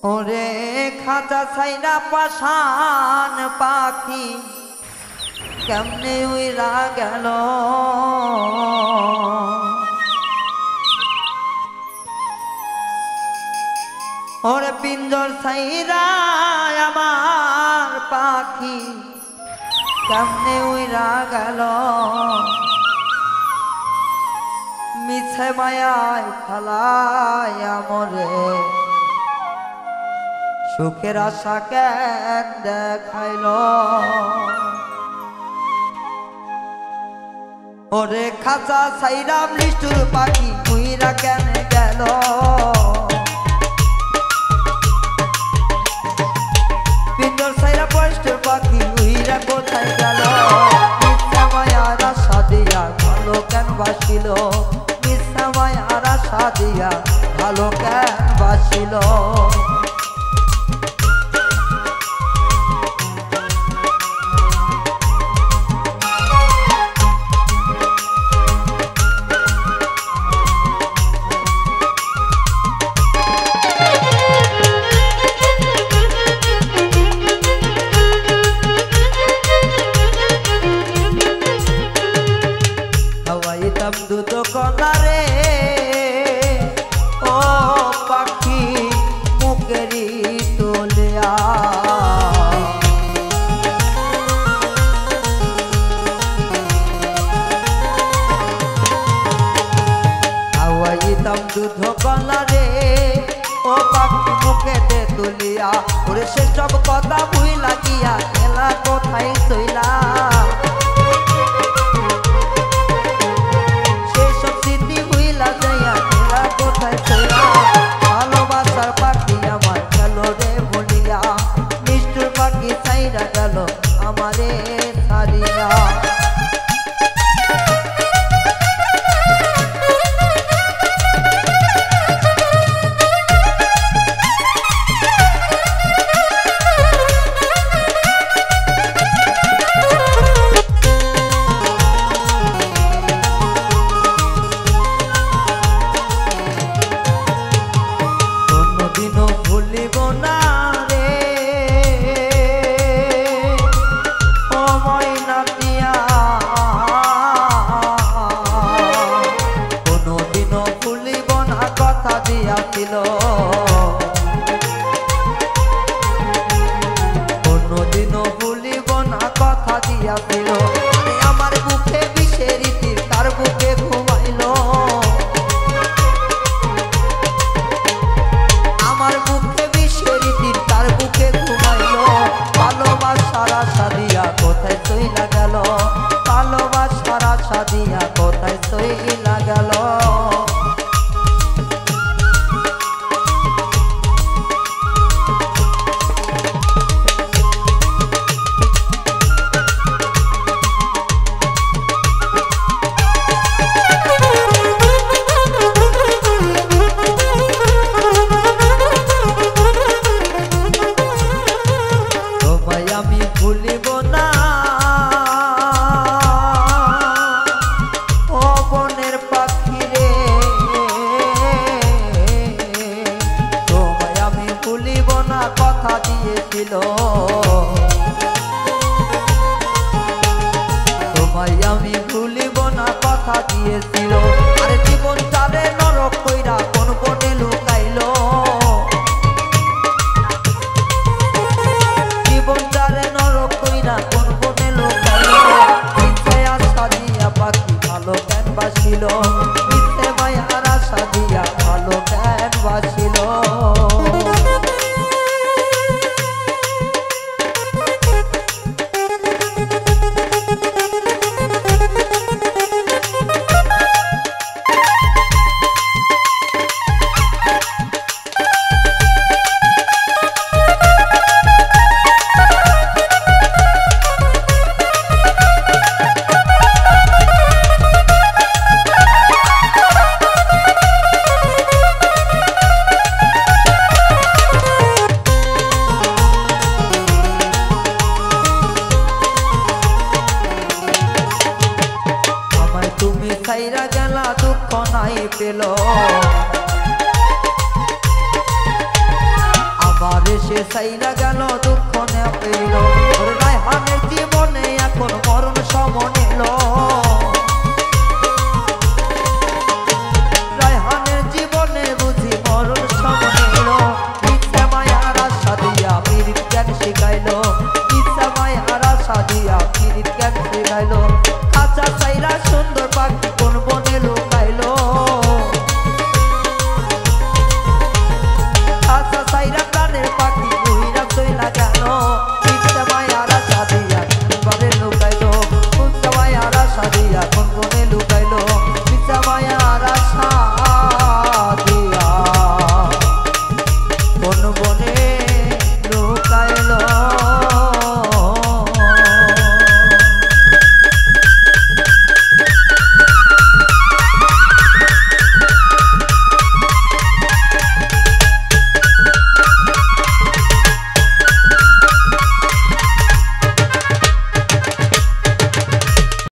ওরে খাঁচা ছাইরা পাশান পাখি কেমনে উইরা গেল ওরে পিঞ্জর ছাইরা আমার পাখি কেমনে উইরা গেল মিছে মায়ায় ফালায়া মরে সুখের আশা কেন দেখাইল ওরে খাঁচা ছাইরা নিষ্ঠুর পাখি উইরা কেন গেল পিঞ্জর ছাইরা বয়স্ক পাখি উইরা কোথায় গেল মিথ্যা মায়ার আশা দিয়া ভালো কেন বাসিল মিথ্যা মায়ার আশা দিয়া ভালো কেন বাসিল দুধ কলা রে ও পাখি মুখেরি তোলিয়া খাওয়াইতাম দুধ কলা রে ও পাখি মুখেতে তুলিয়া ওরে সেসব কথা ভুই লাগিয়া খেলা কোথায় চইলা ভালোবাসার পাখি আমার গেল রে বলিয়া নিষ্ঠুর পাখি ছাইরা গেল আমারে ছাড়িয়া কোনদিনও ভুলিব না কথা দিয়াছিল আমার বুকে বিষের তীর তার বুকে ঘুমাইল আমার বুকে বিষের তীর তার বুকে ঘুমাইল ভালোবাসার আশা দিয়া কোথায় চইলা গেল ভালোবাসার আশা দিয়া কোথায় চইলা গেল আমি ভুলিব না ও বনের পাখি রে তোমায় আমি ভুলিব না কথা দিয়েছিল তোমায় আমি ভুলিব না কথা দিয়েছিল আরে জীবন চালে নরক কইরা কোন বনে লুকাইল জীবন চালে নরক কইরা কোন বনে লুকাইল মিথ্যে আশা দিয়া পাখি ভালো কেন বাসিল মিথ্যে মায়ার আশা দিয়া ভালো কেন বাসিল ছাইরা গেলা দুঃখ নাই পেল আমারে সে সাইরা গেল দুঃখ নেপেল ওর রায়হানের জীবনে এখন মরণ সমন এলো